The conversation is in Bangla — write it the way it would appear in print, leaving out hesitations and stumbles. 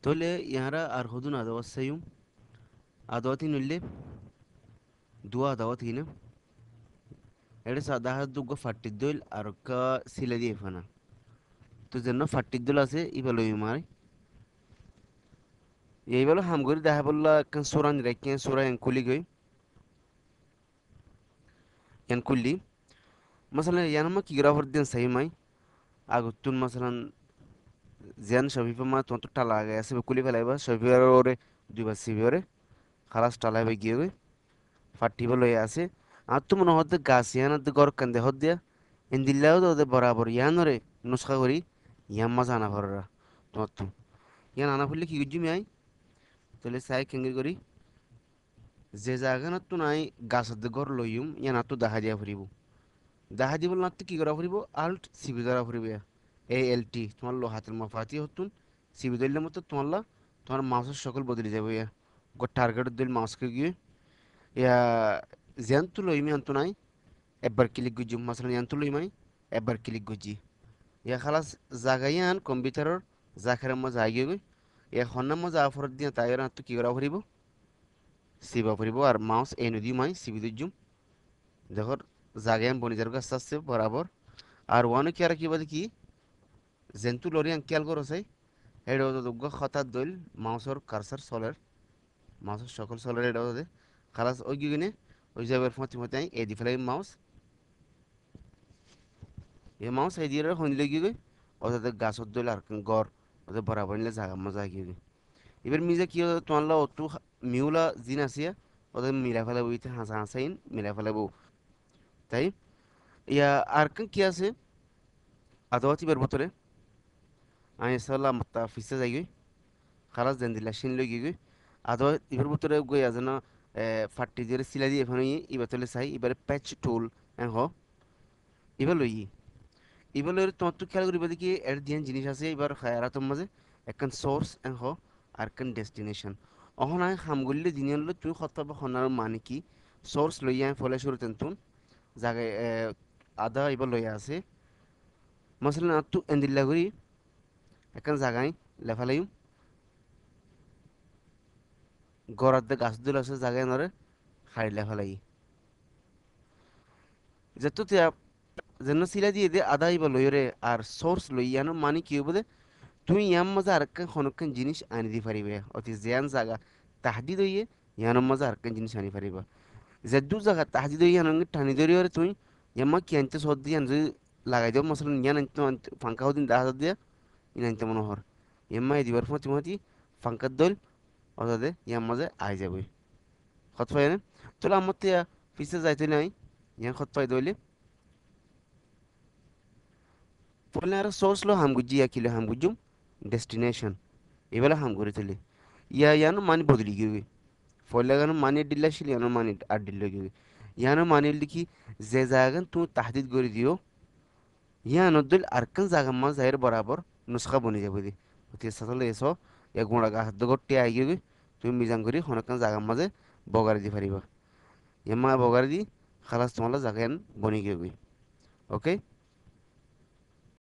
tole yara ar hodun adawat sayum adawatin ulle dua adawat hina ede sadaha dugga fattiddol arka siladi efana to jenno fattiddol আছে ibalo yumare এইবলো হামগরি দেখা বললা একখান সুরান রেখে সুরা এনকুলি গই এনকুলি মাসাlan yanama kigra hordin sayimai agutun masalan zian shafifa ma tonto tala gaya se kuli felaiba shafifa ore duiba sibore khalas tala be giye fatti bolo আছে আর তো মনে হচ্ছে গাছ ইয়ান আদ গর কান্দে হদ্দিয়া ইন্দিল্লাও তো বরাবর ইয়ানরে নুসখা করি ইয়াম মাছ আনা ভররা তোমার তো ইয়ান আনা ফুললে কি গুজি আই তাহলে সাই কেঙ্গে করি যে জায়গা না তো নাই গাছ আদ গর লইম ইয়ান আতো দেখা দিয়া ফুরিব দেখা দিব না তো কি করা ফুরিব আল্ট সিবি ধরা ফুরিব এ এল টি তোমার লো হাতের মাফাতি হতুন সিবি ধরলে মতো তোমার মাউসের সকল বদলে যাবে ইয়া গো টার্গেট দিল মাউসকে গিয়ে ইয়া জিয়ান তো লইমি আনতো নাই একবার ক্লিক গুজি মাসাlan ইয়ান তুলুই মাই একবার ক্লিক গুজি ইয়া খালাস জাগাইয়ান কম্পিউটারর জাখারের মজা আগে গই ইয়া হন্না মজা আফরত দিয়া তাইরা তো কি করা ফুরিব সিবা ফুরিব আর মাউস এই নদী মাই সিবি দুজুম দেখো জাগাইয়ান বনিজার কাছে আসছে বরাবর আর ওয়ানে কি আর কি বাদে কি জেন্টু লরিয়ান খেয়াল করো চাই হেড তো দুগ্গ হঠাৎ দইল মাউসর কারসার সলের মাউসের সকল সলের এটা দে খালাস ওই গিয়ে ওই যাবার ফতি ফতি এই দি ফেলাই মাউস এ মাউস এই দিয়ে হইলে গিয়ে ওদের গাছত দইল আর গড় ওদের বরাবর নিলে জাগা মজা গিয়ে এবার মিজে কি তোমার অতু মিউলা জিন আসিয়া ওদের মিলা ফেলাবো ইতে হাসা হাসাইন মিলা ফেলাবো তাই ইয়া আর কি আছে আদাওয়াতি বের ভিতরে আমি সাল্লাম তা ফিসে যাই গই খালাস দেন দিলা শিন লই গই আদাওয়াত ইবের ভিতরে গই আজনা ফাটি দিয়ে সিলা দিয়ে এখানে ইবার তলে চাই এবারে প্যাচ টুল হ এবার লই এবার লই তোমার তো খেয়াল করিবা দেখি এর দিয়ান জিনিস আছে এবার খায়ারাতম মাঝে একখান সোর্স হ আর একখান ডেস্টিনেশন অহন আয় হামগুলিলে দিনিয়ান লো তুই খতবা হনার মানে কি সোর্স লইয়া ফলে শুরু তেন্তুন জায়গায় আদা এবার লইয়া আছে মাসাlan আত্তু এন্দিল্লা করি একখান জায়গায় লেফালাইম গড়াতে গাছ দুল আছে জায়গায় নরে হাড়ি লেফালাই যেত যেন সিলা দিয়ে দে আদা এবার লইরে আর সোর্স লইয়ানো মানে কি হবে তুই ইয়াম মজা আরেকখান খনকখান জিনিস আনি দি পারিবে অতি জিয়ান জায়গা তাহদিদ হইয়ে ইয়ানোর মজা আরেকখান জিনিস আনি পারিবা যেদু জায়গা তাহদিদ হইয়ে ইয়ানো টানি ধরি ওরে তুই ইয়াম্মা কি আনতে সদ দিয়ে যদি লাগাই দেব মাসাlan ইয়ান আনতে ফাঙ্কা হদিন দেখা দিয়া ইন আনতে মনে হর ইয়াম্মা এই দিবার ফতি মতি ফাঙ্কার দল অদাদে ইয়াম মাঝে আই যাবে খত পাই না তোলা আমার তিয়া পিছে যাইতে নাই ইয়ান খত পাই দইলে পড়লে আর সোর্স লো হাম গুজি ইয়া কিলো হাম গুজুম ডেস্টিনেশন এবেলা হাম করে তুলি ইয়ানো মানি বদলি গিয়ে ফলে গানো মানি ডিল্লা ছিল ইয়ানো মানি আর ডিল্লা গিয়ে ইয়ানো মানি লিখি যে জায়গা তুমি তাহদিদ করে দিও ইয়ানো দল আরকান জায়গা মা জাহের বরাবর নুসখা বনি যাবে দি অতি সাথে এসো এক গুঁড়া গাছ দগটে আই গিয়ে তুমি মিজান করি হনকান জায়গা মাঝে বগারি দি পারিবা এমা বগারি দি খালাস তোমার জায়গা বনি গিয়ে ওকে